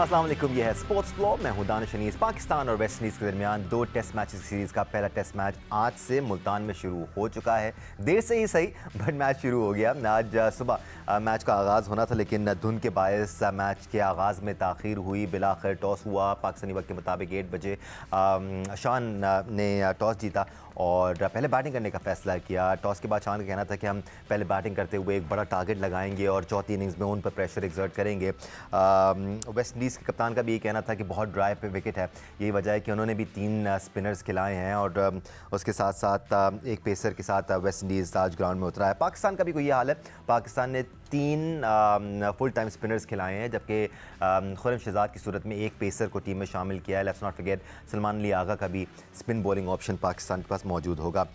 अस्सलाम वालेकुम, ये है स्पोर्ट्स फ्लो। मैं हूं दानिश अनीस। पाकिस्तान और वेस्ट इंडीज़ के दरमियान 2 टेस्ट मैचेस की सीरीज़ का पहला टेस्ट मैच आज से मुल्तान में शुरू हो चुका है। देर से ही सही, बट मैच शुरू हो गया। आज सुबह मैच का आगाज़ होना था, लेकिन धुंध के बायस मैच के आगाज़ में ताख़ीर हुई। बिलाखिर टॉस हुआ। पाकिस्तानी वक्त के मुताबिक 8 बजे शान ने टॉस जीता और पहले बैटिंग करने का फ़ैसला किया। टॉस के बाद शान का कहना था कि हम पहले बैटिंग करते हुए एक बड़ा टारगेट लगाएंगे और चौथी इनिंग्स में उन पर प्रेशर एक्सर्ट करेंगे। वेस्ट इंडीज़ के कप्तान का भी ये कहना था कि बहुत ड्राई पे विकेट है। यही वजह है कि उन्होंने भी 3 स्पिनर्स खिलाए हैं और उसके साथ साथ एक पेसर के साथ वेस्ट इंडीज़ आज ग्राउंड में उतरा है। पाकिस्तान का भी कोई ये हाल है। पाकिस्तान ने 3 फुल टाइम स्पिनर्स खिलाए हैं, जबकि खुर्रम शहजाद की सूरत में एक पेसर को टीम में शामिल किया है। Let's not forget Salman Ali Agha का भी स्पिन बॉलिंग ऑप्शन पाकिस्तान के पास मौजूद होगा।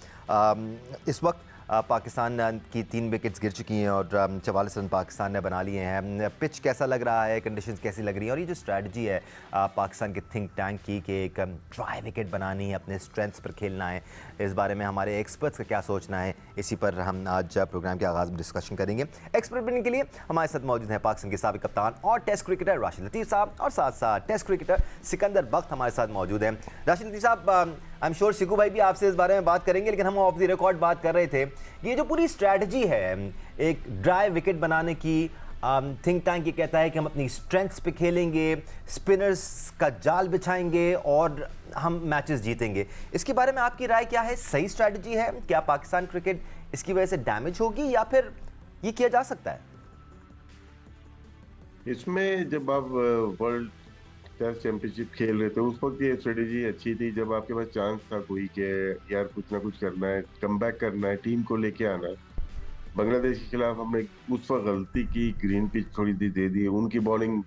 इस वक्त पाकिस्तान की 3 विकेट्स गिर चुकी हैं और 44 रन पाकिस्तान ने बना लिए हैं। पिच कैसा लग रहा है, कंडीशंस कैसी लग रही हैं, और ये जो स्ट्रैटेजी है पाकिस्तान के थिंक टैंक की कि एक ड्राई विकेट बनानी है, अपने स्ट्रेंथ्स पर खेलना है, इस बारे में हमारे एक्सपर्ट्स का क्या सोचना है, इसी पर हम आज प्रोग्राम के आगाज़ में डिस्कशन करेंगे। एक्सपर्ट बनने के लिए हमारे साथ मौजूद हैं पाकिस्तान के साबिक कप्तान और टेस्ट क्रिकेटर राशिद लतीफ़ साहब, और साथ साथ टेस्ट क्रिकेटर सिकंदर बख्त हमारे साथ मौजूद हैं। राशिद लतीफ़ साहब, आई एम श्योर शिकू भाई भी आपसे इस बारे में बात करेंगे, लेकिन हम ऑफ द रिकॉर्ड बात कर रहे थे, ये जो पूरी स्ट्रैटेजी है एक ड्राई विकेट बनाने की, थिंक टैंक ये कहता है कि हम अपनी स्ट्रेंथ्स पे खेलेंगे, स्पिनर्स का जाल बिछाएंगे और हम मैचेस जीतेंगे। इसके बारे में आपकी राय क्या है? सही स्ट्रैटेजी है? क्या पाकिस्तान क्रिकेट इसकी वजह से डैमेज होगी या फिर ये किया जा सकता है? इसमें जब आप वर्ल्ड टेस्ट चैंपियनशिप खेल रहे थे उस वक्त ये स्ट्रेटेजी अच्छी थी, जब आपके पास चांस था कोई कि यार कुछ ना कुछ करना है, कमबैक करना है, टीम को लेके आना है। बांग्लादेश के खिलाफ हमने उस वक्त गलती की, ग्रीन पिच थोड़ी सी दे दी, उनकी बॉलिंग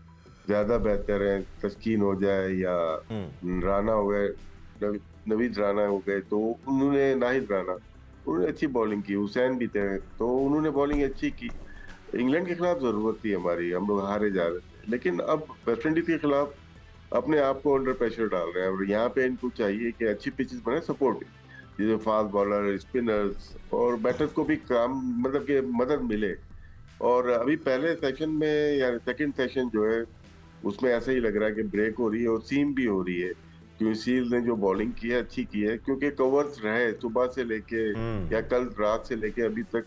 ज्यादा बेहतर है, तस्कीन हो जाए या राना हो गए, नवीद राना हो गए, तो उन्होंने नाहिद राना, उन्होंने अच्छी बॉलिंग की, हुसैन भी थे तो उन्होंने बॉलिंग अच्छी की। इंग्लैंड के खिलाफ जरूरत थी हमारी, हम लोग हारे जा रहे थे, लेकिन अब वेस्ट इंडीज के खिलाफ अपने आप को अंडर प्रेशर डाल रहे हैं और यहाँ पे इनको चाहिए कि अच्छी पिचेस बने, सपोर्टिव, जैसे फास्ट बॉलर, स्पिनर्स और बैटर्स को भी काम, मतलब कि मदद मिले। और अभी पहले सेशन में या सेकंड सेशन जो है उसमें ऐसा ही लग रहा है कि ब्रेक हो रही है और सीम भी हो रही है, क्योंकि सील ने जो बॉलिंग की है अच्छी की है, क्योंकि कवर्स रहे सुबह से लेके या कल रात से लेके अभी तक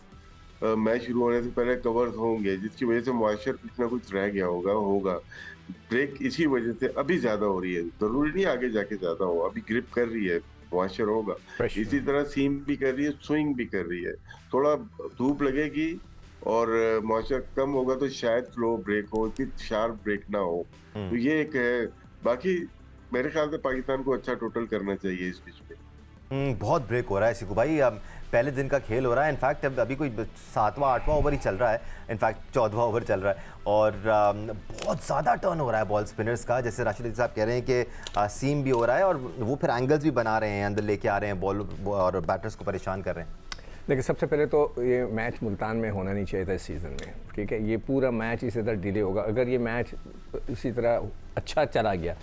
मैच शुरू होने से पहले कवर्स होंगे, जिसकी वजह से मुआशर कुछ ना कुछ रह गया होगा। ब्रेक इसी वजह से अभी ज्यादा हो रही है, जरूरी नहीं आगे जाके ज्यादा हो, अभी ग्रिप कर रही है, मुआशर होगा। इसी तरह सीम भी कर रही है, स्विंग भी कर रही है, थोड़ा धूप लगेगी और मुआशर कम होगा तो शायद फ्लो ब्रेक हो, इतनी शार्प ब्रेक ना हो। तो ये एक है। बाकी मेरे ख्याल से पाकिस्तान को अच्छा टोटल करना चाहिए इस बीच में। बहुत ब्रेक हो रहा है शिकू भाई। पहले दिन का खेल हो रहा है। इनफैक्ट अभी कोई 7वां 8वां ओवर ही चल रहा है, इनफैक्ट 14वां ओवर चल रहा है और बहुत ज़्यादा टर्न हो रहा है बॉल स्पिनर्स का। जैसे राशिद साहब कह रहे हैं कि सीम भी हो रहा है और वो फिर एंगल्स भी बना रहे हैं, अंदर लेके आ रहे हैं बॉल और बैटर्स को परेशान कर रहे हैं। देखिए, सबसे पहले तो ये मैच मुल्तान में होना नहीं चाहिए था इस सीज़न में, ठीक है। ये पूरा मैच इसी तरह डिले होगा। अगर ये मैच इसी तरह अच्छा चला गया,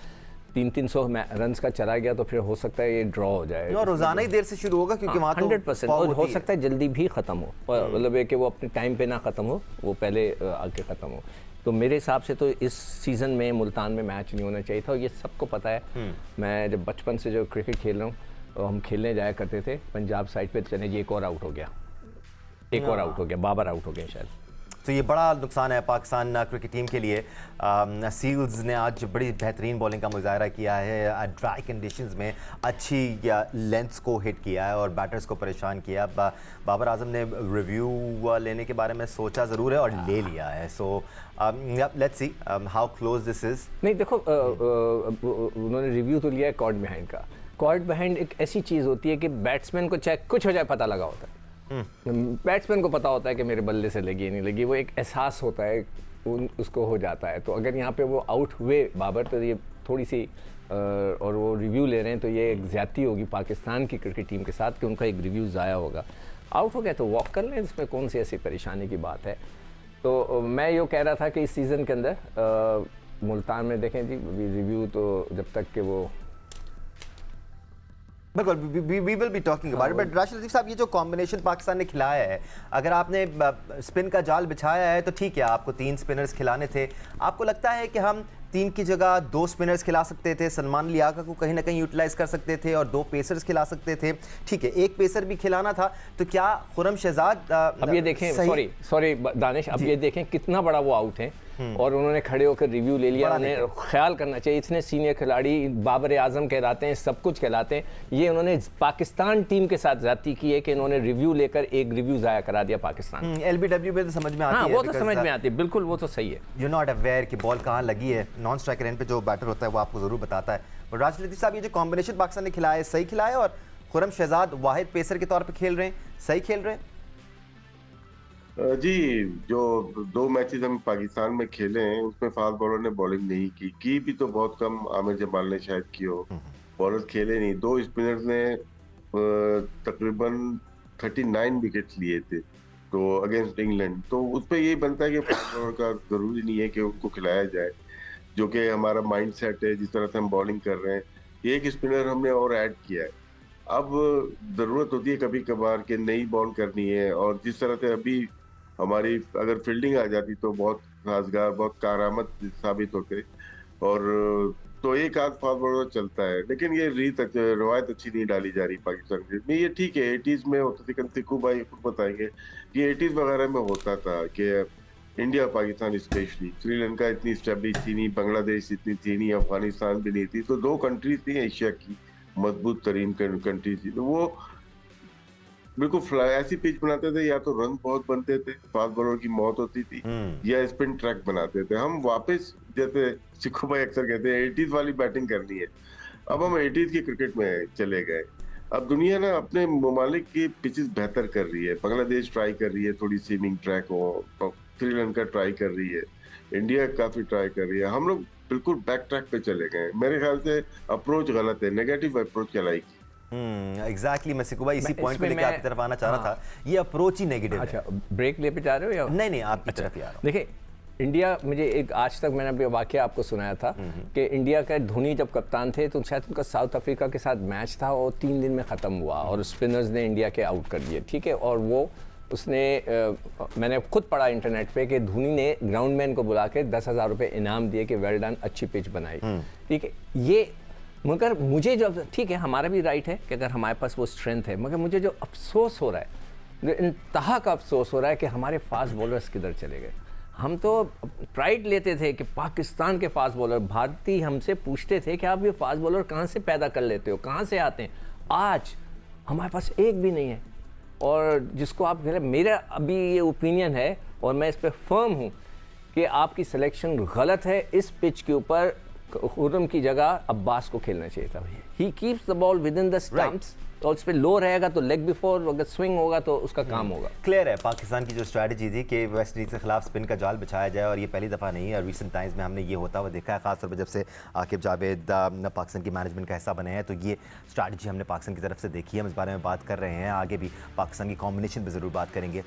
300 रन का चला गया, तो फिर हो सकता है ये ड्रॉ हो जाए। और रोजाना ही देर से शुरू होगा, क्योंकि वहाँ 100% और हो सकता है जल्दी भी ख़त्म हो, मतलब है कि वो अपने टाइम पे ना ख़त्म हो, वो पहले आके ख़त्म हो। तो मेरे हिसाब से तो इस सीज़न में मुल्तान में मैच नहीं होना चाहिए था, और ये सबको पता है। मैं जब बचपन से जो क्रिकेट खेल रहा हूँ, तो हम खेलने जाया करते थे पंजाब साइड पे, चले जी एक और आउट हो गया, एक और आउट हो गया, बाबर आउट हो गया शायद। तो ये बड़ा नुकसान है पाकिस्तान क्रिकेट टीम के लिए। सील्स ने आज बड़ी बेहतरीन बॉलिंग का मुजाहरा किया है, ड्राई कंडीशंस में अच्छी लेंथ्स को हिट किया है और बैटर्स को परेशान किया। बाबर आजम ने रिव्यू लेने के बारे में सोचा ज़रूर है और ले लिया है। So let's see how close this is. नहीं, देखो, उन्होंने रिव्यू तो लिया है कॉर्ड बिहाइंड का। कॉर्ड बिहाइंड एक ऐसी चीज़ होती है कि बैट्समैन को चाहे कुछ हो जाए पता लगा होता है। बैट्समैन को पता होता है कि मेरे बल्ले से लगी नहीं लगी, वो एक एहसास होता है, उसको हो जाता है। तो अगर यहाँ पे वो आउट हुए बाबर, तो ये थोड़ी सी और वो रिव्यू ले रहे हैं, तो ये एक ज़्यादती होगी पाकिस्तान की क्रिकेट टीम के साथ कि उनका एक रिव्यू ज़ाया होगा। आउट हो गया तो वॉक कर लें, इसमें कौन सी ऐसी परेशानी की बात है। तो मैं ये कह रहा था कि इस सीज़न के अंदर मुल्तान में देखें जी, रिव्यू तो जब तक कि वो बिल्कुल, we will be talking about it. But Rashid Latif साहब, ये जो कॉम्बिनेशन पाकिस्तान ने खिलाया है, अगर आपने स्पिन का जाल बिछाया है तो ठीक है, आपको 3 स्पिनर्स खिलाने थे। आपको लगता है कि हम 3 की जगह 2 स्पिनर्स खिला सकते थे, सलमान लियाका को कहीं ना कहीं यूटिलाइज कर सकते थे और 2 पेसर्स खिला सकते थे। ठीक है, एक पेसर भी खिलाना था, तो क्या खुर्रम शहजाद अब ये देखें, सॉरी दानिश, अब ये देखें कितना बड़ा वो आउट है और उन्होंने खड़े होकर रिव्यू ले लिया। उन्हें ख्याल करना चाहिए, इतने सीनियर खिलाड़ी बाबर आजम कहलाते हैं, सब कुछ कहलाते हैं, ये उन्होंने पाकिस्तान टीम के साथ ज्यादती की है कि इन्होंने रिव्यू लेकर एक रिव्यू जाया करा दिया पाकिस्तान। LBW में तो समझ में आती है, वो तो समझ में आती है, बिल्कुल वो तो सही है। यू नॉट अवेयर कि बॉल कहाँ लगी है। नॉन स्ट्राइकर एंड पे जो बैटर होता है वो आपको जरूर बताता है। और राशिद लतीफ़ साहब, ये जो कॉम्बिनेशन पाकिस्तान ने खिलाया है सही खिलाया, और खुर्रम शहजाद वाहिद पेसर के तौर पर खेल रहे हैं, सही खेल रहे हैं? जी, जो 2 मैचेस हम पाकिस्तान में खेले हैं उसमें फास्ट बॉलर ने बॉलिंग नहीं की भी तो बहुत कम आमिर जमाल ने शायद की हो। बॉलर खेले नहीं, 2 स्पिनर्स ने तकरीबन 39 विकेट्स लिए थे तो अगेंस्ट इंग्लैंड। तो उस पर यही बनता है कि फास्ट बॉलर का जरूरी नहीं है कि उनको खिलाया जाए, जो कि हमारा माइंड सेट है जिस तरह से हम बॉलिंग कर रहे हैं। एक स्पिनर हमने और ऐड किया है। अब जरूरत होती है कभी कभार कि नई बॉल करनी है, और जिस तरह से अभी हमारी अगर फील्डिंग आ जाती तो बहुत साजगार, बहुत कारामद साबित होते। और तो एक आध फास्ट बॉलर चलता है, लेकिन ये रवायत अच्छी नहीं डाली जा रही पाकिस्तान क्रिकेट में। ये ठीक है, 80s में होता था, सिक्कू भाई खुद बताएंगे कि 80s वगैरह में होता था कि इंडिया पाकिस्तान स्पेशली, श्रीलंका इतनी स्टेब्लिश थी नहीं, बांग्लादेश इतनी थी नहीं, अफगानिस्तान भी नहीं थी, तो 2 कंट्रीज थी एशिया की मजबूत तरीन कंट्री थी। तो वो बिल्कुल ऐसी पिच बनाते थे, या तो रन बहुत बनते थे, फास्ट बॉलर की मौत होती थी, या स्पिन ट्रैक बनाते थे। हम वापस, जैसे सिक्खू भाई अक्सर कहते हैं, 80s वाली बैटिंग करनी है। अब हम 80s की क्रिकेट में चले गए। अब दुनिया ना अपने ममालिक की पिचेस बेहतर कर रही है। बांग्लादेश ट्राई कर रही है थोड़ी स्विमिंग ट्रैक हो, श्रीलंका ट्राई कर रही है, इंडिया काफी ट्राई कर रही है। हम लोग बिल्कुल बैक ट्रैक पे चले गए। मेरे ख्याल से अप्रोच गलत है, नेगेटिव अप्रोच चलाएगी। एग्जैक्टली, मैं सिक्कू भाई इसी पॉइंट को लेकर आपकी तरफ आना चाह रहा था। ये अप्रोच ही नेगेटिव है। अच्छा, ब्रेक ले पे जा रहे हो या नहीं, आपकी तरफ ही आ रहा हूं। देखिए, इंडिया, मुझे एक आज तक मैंने अभी वाकया आपको सुनाया था कि इंडिया का धोनी जब कप्तान थे तो शायद उनका साउथ अफ्रीका के साथ मैच था और 3 दिन में ख़त्म हुआ और स्पिनर्स ने इंडिया के आउट कर दिए। ठीक है, और वो उसने मैंने खुद पढ़ा इंटरनेट पे कि धोनी ने ग्राउंडमैन को बुला के 10,000 रुपये इनाम दिए कि वेल डन, अच्छी पिच बनाई। ठीक है, ये मगर मुझे जो, ठीक है हमारा भी राइट है कि अगर हमारे पास वो स्ट्रेंथ है, मगर मुझे जो अफसोस हो रहा है, जो इंतहा का अफसोस हो रहा है कि हमारे फास्ट बॉलर्स किधर चले गए। हम तो प्राइड लेते थे कि पाकिस्तान के फास्ट बॉलर, भारतीय हमसे पूछते थे कि आप ये फास्ट बॉलर कहाँ से पैदा कर लेते हो, कहाँ से आते हैं। आज हमारे पास एक भी नहीं है। और जिसको आप कह रहे, मेरा अभी ये ओपिनियन है और मैं इस पर फर्म हूँ कि आपकी सिलेक्शन गलत है। इस पिच के ऊपर खुर्रम की जगह अब्बास को खेलना चाहिए था। He keeps the ball with in the stumps, और उस पर लो रहेगा तो लेग बिफोर, अगर स्विंग होगा तो उसका काम होगा। क्लियर है, पाकिस्तान की जो स्ट्रैटेजी थी कि वेस्ट इंडीज़ के खिलाफ स्पिन का जाल बिछाया जाए, और ये पहली दफ़ा नहीं है, और रिसेंट टाइम्स में हमने ये होता हुआ देखा है, खासतौर पर जब से आकिब जावेद पाकिस्तान की मैनेजमेंट का हिस्सा बने हैं। तो ये स्ट्रैटेजी हमने पाकिस्तान की तरफ से देखी है। हम इस बारे में बात कर रहे हैं, आगे भी पाकिस्तान की कॉम्बिनेशन पर ज़रूर बात करेंगे।